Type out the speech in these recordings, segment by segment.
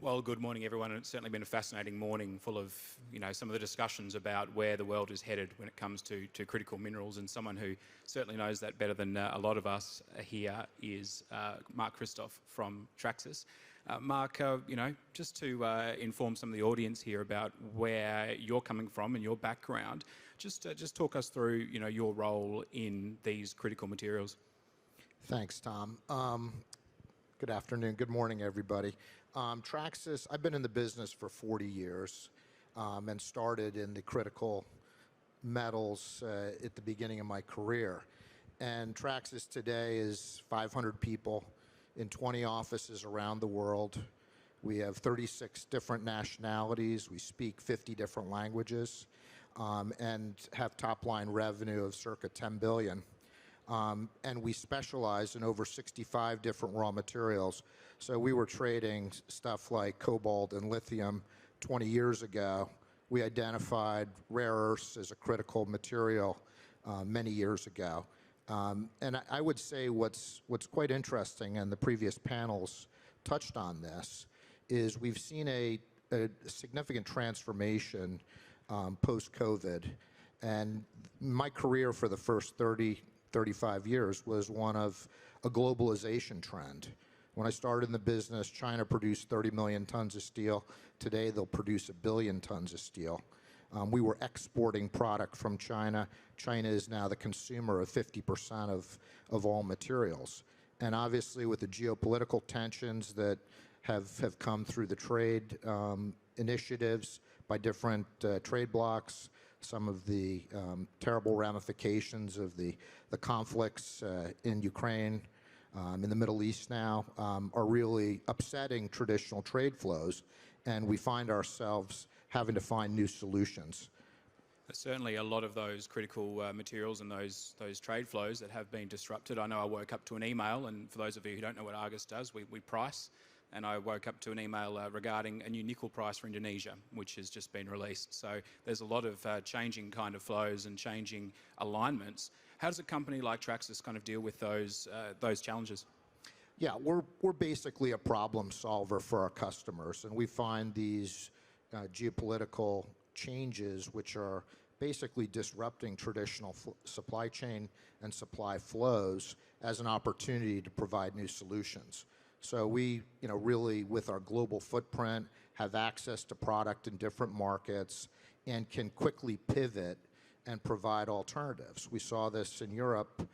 Well, good morning, everyone. It's certainly been a fascinating morning full of, some of the discussions about where the world is headed when it comes to critical minerals. And someone who certainly knows that better than a lot of us here is Mark Kristoff from Traxys. Mark, just to inform some of the audience here about where you're coming from and your background, just talk us through, your role in these critical materials. Thanks, Tom. Good afternoon. Good morning, everybody. Traxys, I've been in the business for 40 years and started in the critical metals at the beginning of my career. And Traxys today is 500 people in 20 offices around the world. We have 36 different nationalities. We speak 50 different languages and have top-line revenue of circa 10 billion. And we specialize in over 65 different raw materials. So we were trading stuff like cobalt and lithium 20 years ago. We identified rare earths as a critical material many years ago. And I would say what's quite interesting, and the previous panels touched on this, is we've seen a significant transformation post-COVID. And my career for the first 35 years was one of a globalization trend. When I started in the business, China produced 30 million tons of steel. Today, they'll produce 1 billion tons of steel. We were exporting product from China. China is now the consumer of 50% of all materials. And obviously, with the geopolitical tensions that have come through the trade initiatives by different trade blocs, some of the terrible ramifications of the conflicts in Ukraine, in the Middle East now, are really upsetting traditional trade flows, and we find ourselves having to find new solutions. Certainly a lot of those critical materials and those trade flows that have been disrupted. I know I woke up to an email, and for those of you who don't know what Argus does, we price. And I woke up to an email regarding a new nickel price for Indonesia, which has just been released. So there's a lot of changing kind of flows and changing alignments. How does a company like Traxys kind of deal with those challenges? Yeah, we're basically a problem solver for our customers, and we find these geopolitical changes, which are basically disrupting traditional supply chain and supply flows, as an opportunity to provide new solutions. So we, really, with our global footprint, have access to product in different markets and can quickly pivot and provide alternatives. We saw this in Europe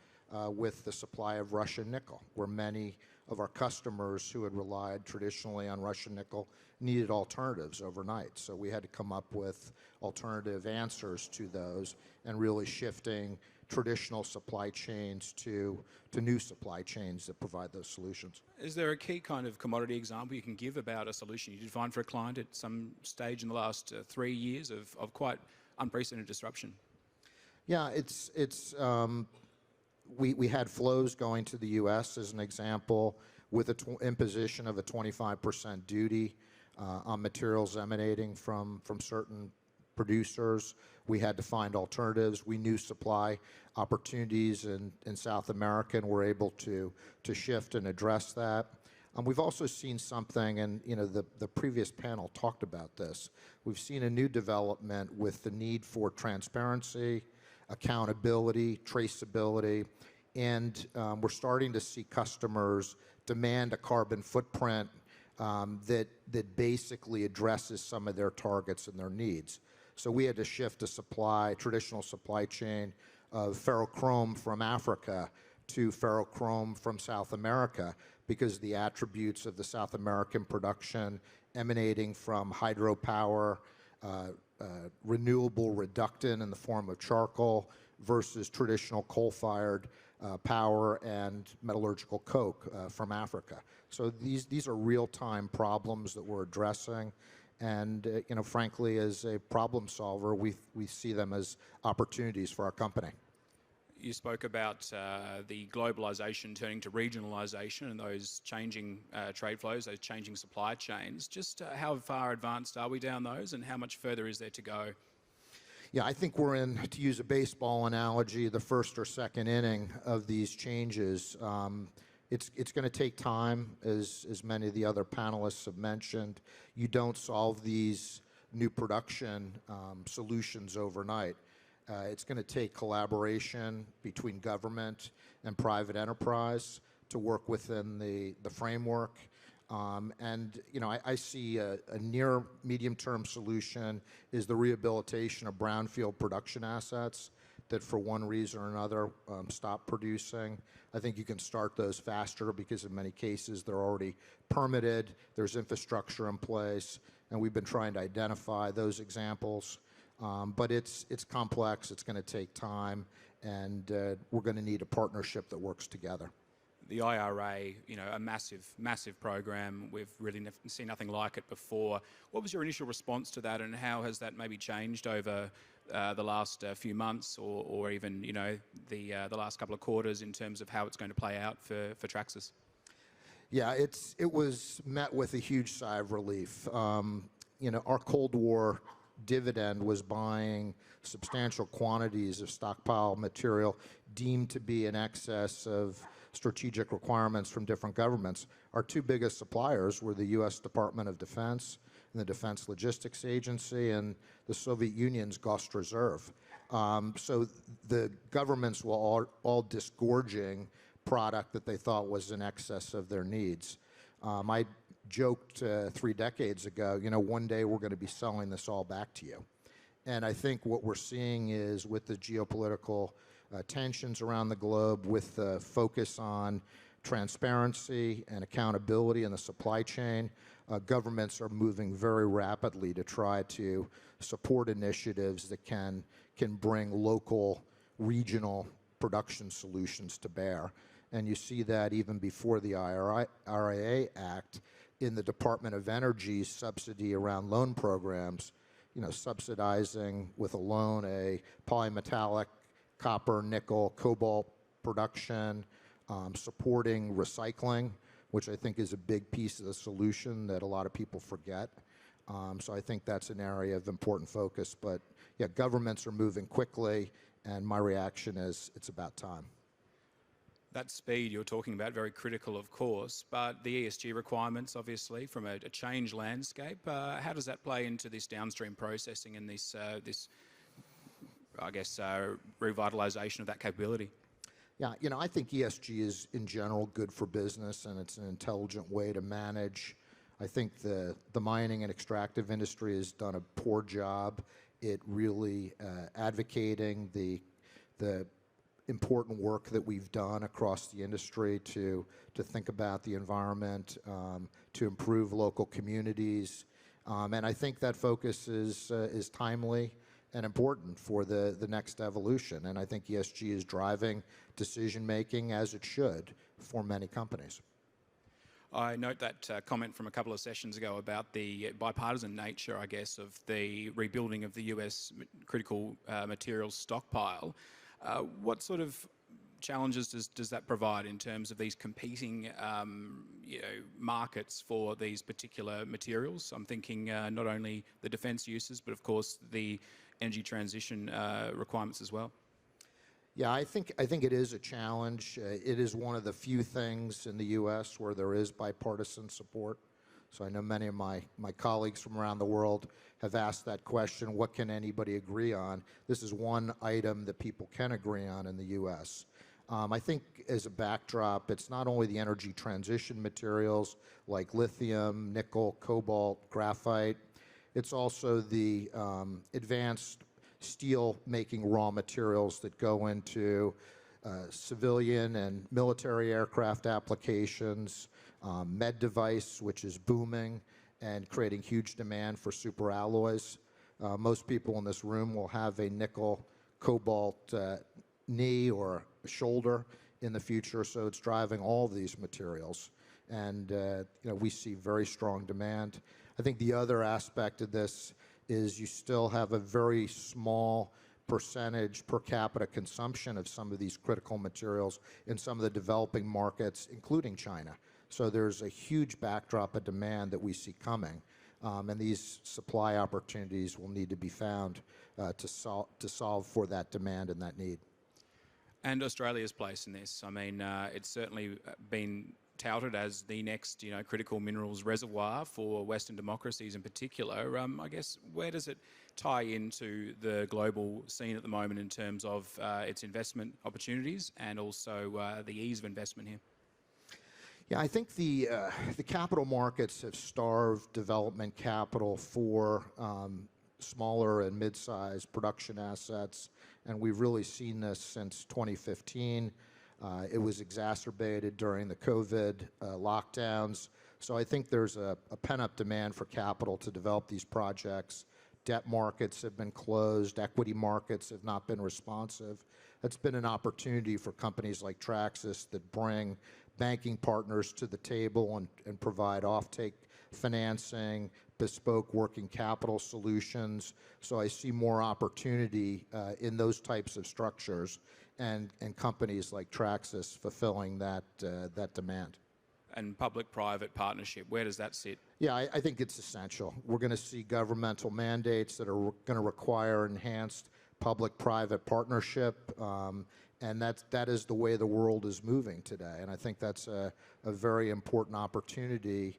with the supply of Russian nickel, where many of our customers who had relied traditionally on Russian nickel needed alternatives overnight. So we had to come up with alternative answers to those and really shifting traditional supply chains to new supply chains that provide those solutions. Is there a key kind of commodity example you can give about a solution you did find for a client at some stage in the last 3 years of quite unprecedented disruption? Yeah, we had flows going to the U.S. as an example, with an imposition of a 25% duty on materials emanating from certain producers. We had to find alternatives. We knew supply opportunities in South America, and were able to shift and address that. We've also seen something, and the previous panel talked about this. We've seen a new development with the need for transparency, accountability, traceability, and we're starting to see customers demand a carbon footprint that basically addresses some of their targets and their needs. So we had to shift a traditional supply chain of ferrochrome from Africa to ferrochrome from South America, because the attributes of the South American production emanating from hydropower, renewable reductant in the form of charcoal, versus traditional coal-fired power and metallurgical coke from Africa. So these are real-time problems that we're addressing. And frankly, as a problem solver, we see them as opportunities for our company. You spoke about the globalization turning to regionalization and those changing trade flows, those changing supply chains. Just how far advanced are we down those, and how much further is there to go? Yeah, I think we're in, to use a baseball analogy, the first or second inning of these changes. It's going to take time, as many of the other panelists have mentioned. You don't solve these new production solutions overnight. It's going to take collaboration between government and private enterprise to work within the framework. And I see a near medium-term solution is the rehabilitation of brownfield production assets that for one reason or another stop producing. I think you can start those faster because in many cases they're already permitted, there's infrastructure in place, and we've been trying to identify those examples. But it's complex, it's going to take time, and we're going to need a partnership that works together. The IRA, a massive program. We've really seen nothing like it before. What was your initial response to that, and how has that maybe changed over the last few months, or even the last couple of quarters in terms of how it's going to play out for Traxys? Yeah, it was met with a huge sigh of relief. Our Cold War dividend was buying substantial quantities of stockpile material deemed to be in excess of strategic requirements from different governments. Our two biggest suppliers were the U.S. Department of Defense and the Defense Logistics Agency and the Soviet Union's Ghost Reserve. So the governments were all disgorging product that they thought was in excess of their needs. I joked 3 decades ago, one day we're going to be selling this all back to you. And I think what we're seeing is with the geopolitical tensions around the globe, with the focus on transparency and accountability in the supply chain, governments are moving very rapidly to try to support initiatives that can bring local, regional production solutions to bear. And you see that even before the IRA Act in the Department of Energy's subsidy around loan programs, subsidizing with a loan a polymetallic copper, nickel, cobalt production, supporting recycling, which I think is a big piece of the solution that a lot of people forget. So I think that's an area of important focus. But yeah, governments are moving quickly, and my reaction is it's about time. That speed you're talking about, very critical, of course, but the ESG requirements, obviously, from a changed landscape, how does that play into this downstream processing and this revitalization of that capability? Yeah, I think ESG is, in general, good for business, and it's an intelligent way to manage. I think the mining and extractive industry has done a poor job at really advocating the important work that we've done across the industry to think about the environment, to improve local communities. And I think that focus is timely and important for the next evolution. And I think ESG is driving decision-making, as it should, for many companies. I note that comment from a couple of sessions ago about the bipartisan nature, I guess, of the rebuilding of the US critical materials stockpile. What sort of challenges does that provide in terms of these competing markets for these particular materials? I'm thinking not only the defence uses, but of course the energy transition requirements as well. Yeah, I think it is a challenge. It is one of the few things in the U.S. where there is bipartisan support. So I know many of my colleagues from around the world have asked that question, what can anybody agree on? This is one item that people can agree on in the U.S. I think as a backdrop, it's not only the energy transition materials like lithium, nickel, cobalt, graphite, it's also the advanced steel-making raw materials that go into civilian and military aircraft applications, med device, which is booming and creating huge demand for superalloys. Most people in this room will have a nickel cobalt knee or shoulder in the future, so it's driving all of these materials. And we see very strong demand. I think the other aspect of this is you still have a very small percentage per capita consumption of some of these critical materials in some of the developing markets, including China. So there's a huge backdrop of demand that we see coming, and these supply opportunities will need to be found to solve for that demand and that need. And Australia's place in this. I mean, it's certainly been touted as the next, critical minerals reservoir for Western democracies in particular. I guess, where does it tie into the global scene at the moment in terms of its investment opportunities and also the ease of investment here? Yeah, I think the capital markets have starved development capital for smaller and mid-sized production assets, and we've really seen this since 2015. It was exacerbated during the COVID lockdowns. So I think there's a pent-up demand for capital to develop these projects. Debt markets have been closed. Equity markets have not been responsive. It's been an opportunity for companies like Traxys that bring banking partners to the table and provide offtake financing, bespoke working capital solutions. So I see more opportunity in those types of structures and companies like Traxys fulfilling that demand. And public-private partnership, where does that sit? Yeah, I think it's essential. We're going to see governmental mandates that are going to require enhanced public-private partnership, and that is the way the world is moving today. And I think that's a very important opportunity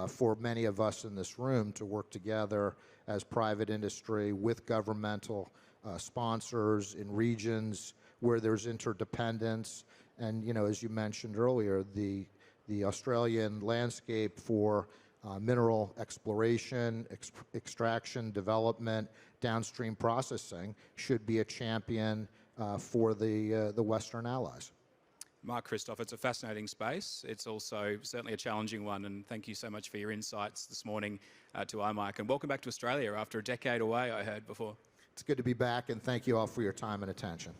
for many of us in this room to work together as private industry with governmental sponsors in regions where there's interdependence. And, as you mentioned earlier, the Australian landscape for mineral exploration, extraction, development, downstream processing should be a champion for the Western allies. Mark, Kristoff, it's a fascinating space. It's also certainly a challenging one, and thank you so much for your insights this morning to IMARC. And welcome back to Australia after a decade away, I heard before. It's good to be back, and thank you all for your time and attention.